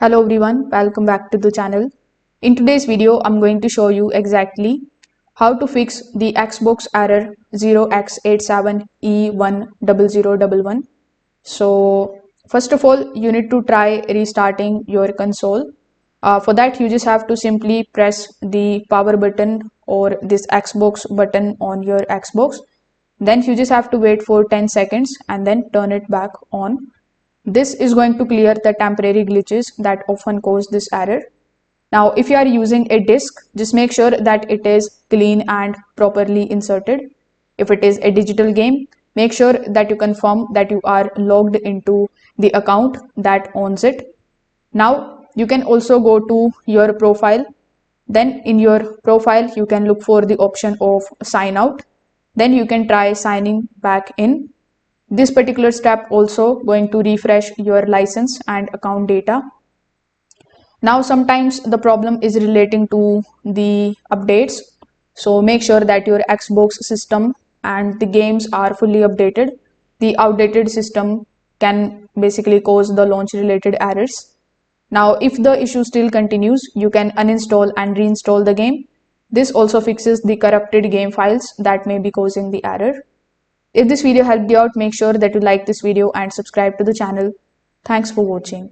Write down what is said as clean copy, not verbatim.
Hello everyone, welcome back to the channel. In today's video, I'm going to show you exactly how to fix the Xbox error 0X87E10011. So first of all, you need to try restarting your console. For that, you just have to simply press the power button or this Xbox button on your Xbox. Then you just have to wait for 10 seconds and then turn it back on. This is going to clear the temporary glitches that often cause this error. Now, if you are using a disk, just make sure that it is clean and properly inserted. If it is a digital game, make sure that you confirm that you are logged into the account that owns it. Now, you can also go to your profile. Then in your profile, you can look for the option of sign out. Then you can try signing back in. This particular step also going to refresh your license and account data. Now sometimes the problem is relating to the updates. So make sure that your Xbox system and the games are fully updated. The outdated system can basically cause the launch related errors. Now if the issue still continues, you can uninstall and reinstall the game. This also fixes the corrupted game files that may be causing the error. If this video helped you out, make sure that you like this video and subscribe to the channel. Thanks for watching.